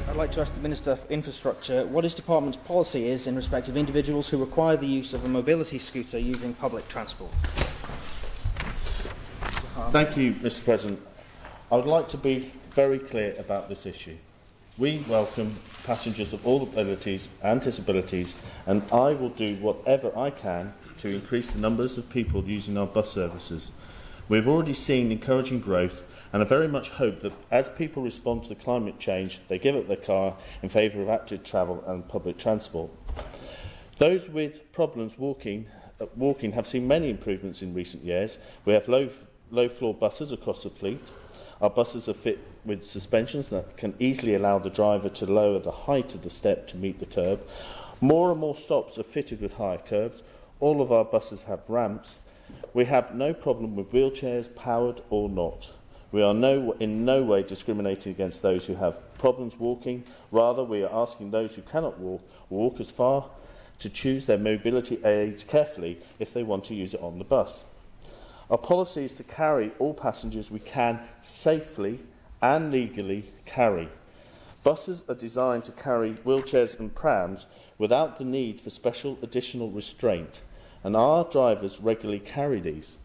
I'd like to ask the Minister for Infrastructure what his department's policy is in respect of individuals who require the use of a mobility scooter using public transport. Thank you, Mr. President. I would like to be very clear about this issue. We welcome passengers of all abilities and disabilities, and I will do whatever I can to increase the numbers of people using our bus services. We've already seen encouraging growth, and I very much hope that as people respond to the climate change, they give up their car in favour of active travel and public transport. Those with problems walking have seen many improvements in recent years. We have low-floor buses across the fleet. Our buses are fit with suspensions that can easily allow the driver to lower the height of the step to meet the curb. More and more stops are fitted with higher curbs. All of our buses have ramps. We have no problem with wheelchairs, powered or not. We are in no way discriminating against those who have problems walking. Rather, we are asking those who cannot walk as far to choose their mobility aids carefully if they want to use it on the bus. Our policy is to carry all passengers we can safely and legally carry. Buses are designed to carry wheelchairs and prams without the need for special additional restraint, and our drivers regularly carry these.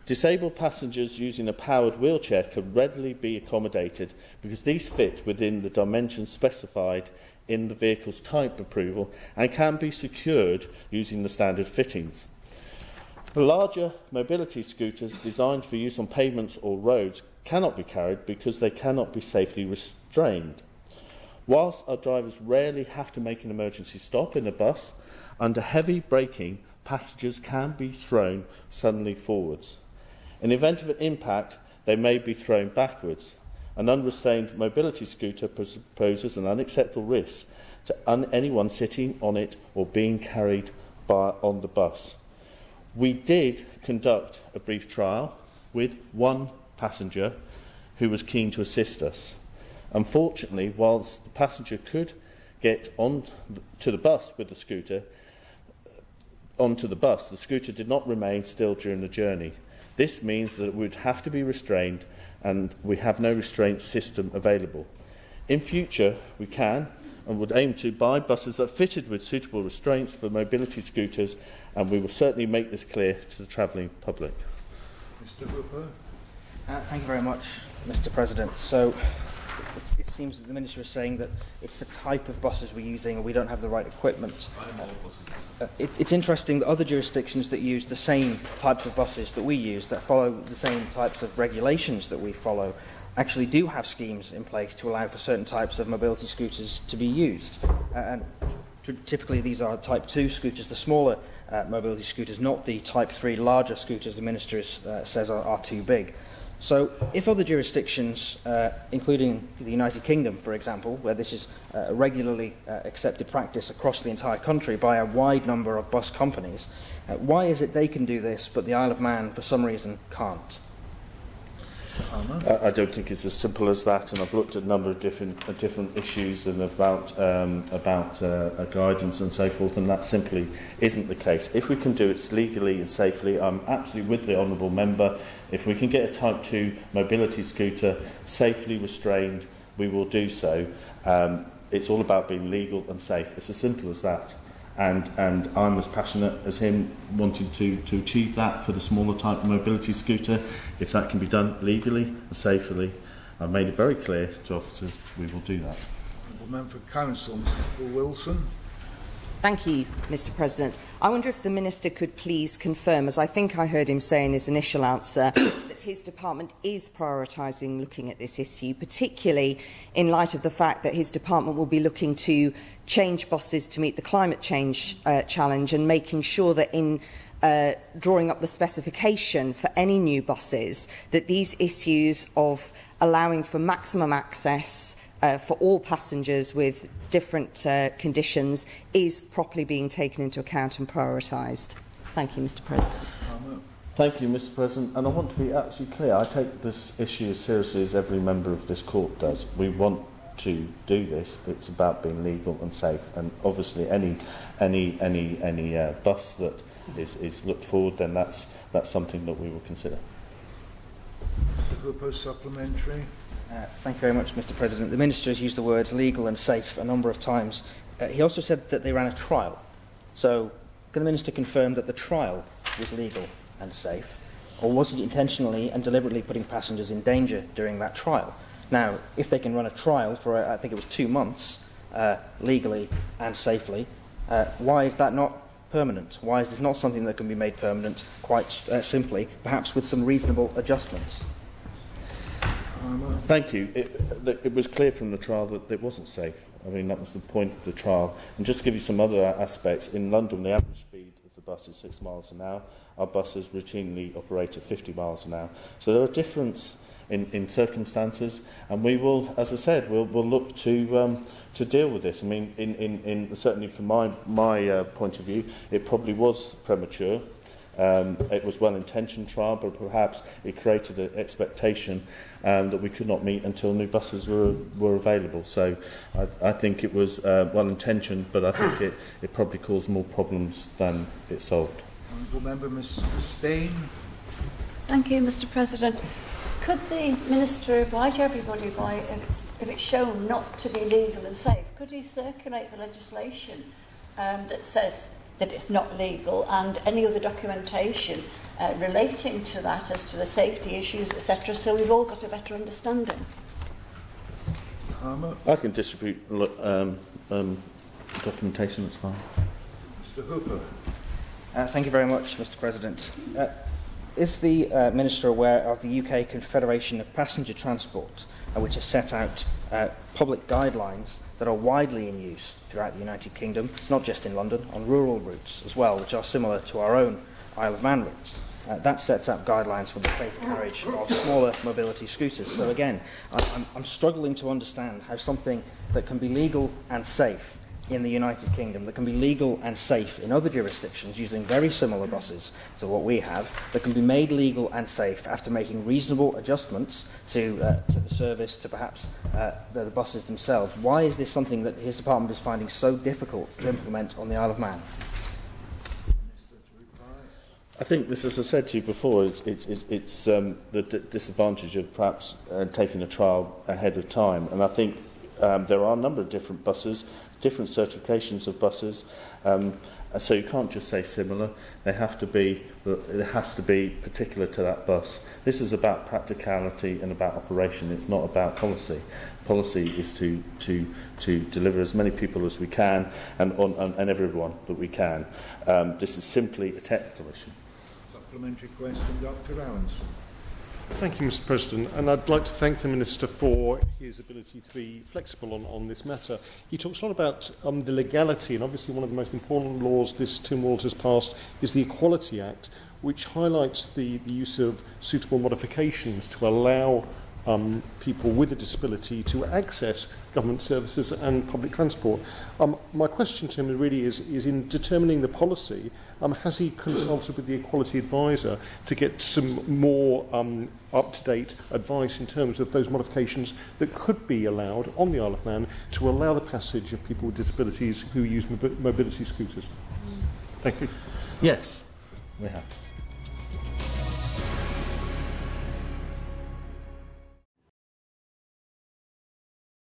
Disabled passengers using a powered wheelchair can readily be accommodated because these fit within the dimensions specified in the vehicle's type approval and can be secured using the standard fittings. Larger mobility scooters designed for use on pavements or roads cannot be carried because they cannot be safely restrained. Whilst our drivers rarely have to make an emergency stop in a bus, under heavy braking, passengers can be thrown suddenly forwards. In the event of an impact, they may be thrown backwards. An unrestrained mobility scooter poses an unacceptable risk to anyone sitting on it or being carried on the bus. We did conduct a brief trial with one passenger who was keen to assist us. Unfortunately, whilst the passenger could get onto the bus with the scooter, the scooter did not remain still during the journey. This means that it would have to be restrained, and we have no restraint system available. In future, we can and would aim to buy buses that are fitted with suitable restraints for mobility scooters, and we will certainly make this clear to the travelling public. Mr. Hooper. Thank you very much, Mr. President. So it seems that the Minister is saying that it's the type of buses we're using and we don't have the right equipment. It's interesting that other jurisdictions that use the same types of buses that we use, that follow the same types of regulations that we follow, actually do have schemes in place to allow for certain types of mobility scooters to be used. And typically these are Type 2 scooters, the smaller mobility scooters, not the Type 3 larger scooters the Minister says are too big. So if other jurisdictions, including the United Kingdom, for example, where this is a regularly accepted practice across the entire country by a wide number of bus companies, why is it they can do this but the Isle of Man, for some reason, can't? I don't think it's as simple as that, and I've looked at a number of different issues and about guidance and so forth, and that simply isn't the case. If we can do it legally and safely, I'm absolutely with the honourable member. If we can get a Type 2 mobility scooter safely restrained, we will do so. It's all about being legal and safe. It's as simple as that. And I'm as passionate as him wanting to achieve that for the smaller type of mobility scooter. If that can be done legally and safely, I've made it very clear to officers we will do that. Member for Council, Mr. Paul Wilson. Thank you, Mr. President. I wonder if the Minister could please confirm, as I think I heard him say in his initial answer, that his department is prioritising looking at this issue, particularly in light of the fact that his department will be looking to change buses to meet the climate change challenge, and making sure that in drawing up the specification for any new buses, that these issues of allowing for maximum access for all passengers with different conditions is properly being taken into account and prioritised. Thank you, Mr. President. Thank you, Mr. President. And I want to be absolutely clear. I take this issue as seriously as every member of this court does. We want to do this. It's about being legal and safe. And obviously, any bus that is looked forward, then that's something that we will consider. Mr. Hooper, supplementary. Thank you very much, Mr. President. The Minister has used the words legal and safe a number of times. He also said that they ran a trial. So, can the Minister confirm that the trial was legal and safe, or was he intentionally and deliberately putting passengers in danger during that trial? Now, if they can run a trial for, I think it was 2 months, legally and safely, why is that not permanent? Why is this not something that can be made permanent quite simply, perhaps with some reasonable adjustments? Thank you. It was clear from the trial that it wasn't safe. I mean, that was the point of the trial. And just to give you some other aspects, in London, the average speed of the bus is 6 miles an hour. Our buses routinely operate at 50 miles an hour. So there are differences in circumstances, and we will, as I said, we'll look to deal with this. I mean, certainly from my point of view, it probably was premature. It was well-intentioned trial, but perhaps it created an expectation that we could not meet until new buses were available. So I think it was well-intentioned, but I think it probably caused more problems than it solved. Honourable Member Mrs Christine. Thank you, Mr. President. Could the Minister oblige everybody by, if it's shown not to be legal and safe, could he circulate the legislation that says that it's not legal, and any other documentation relating to that as to the safety issues, etc., so we've all got a better understanding? I can distribute documentation, that's fine. Mr Hooper. Thank you very much, Mr. President. Is the Minister aware of the UK Confederation of Passenger Transport, which has set out public guidelines that are widely in use throughout the United Kingdom, not just in London, on rural routes as well, which are similar to our own Isle of Man routes? That sets out guidelines for the safe carriage of smaller mobility scooters. So again, I'm struggling to understand how something that can be legal and safe in the United Kingdom, that can be legal and safe in other jurisdictions using very similar buses to what we have, that can be made legal and safe after making reasonable adjustments to the service, to perhaps the buses themselves. Why is this something that his department is finding so difficult to implement on the Isle of Man? I think this, as I said to you before, it's the disadvantage of perhaps taking a trial ahead of time. And I think there are a number of different buses, different certifications of buses, so you can't just say similar. It has to be particular to that bus. This is about practicality and about operation. It's not about policy. Policy is to deliver as many people as we can and everyone that we can. This is simply a technical issue. Supplementary question, Dr. Aronson. Thank you, Mr. President, and I'd like to thank the Minister for his ability to be flexible on this matter. He talks a lot about the legality, and obviously one of the most important laws this Tim Walz has passed is the Equality Act, which highlights the use of suitable modifications to allow people with a disability to access government services and public transport. My question to him really is in determining the policy, has he consulted with the Equality Advisor to get some more up-to-date advice in terms of those modifications that could be allowed on the Isle of Man to allow the passage of people with disabilities who use mobility scooters? Thank you. Yes, we have.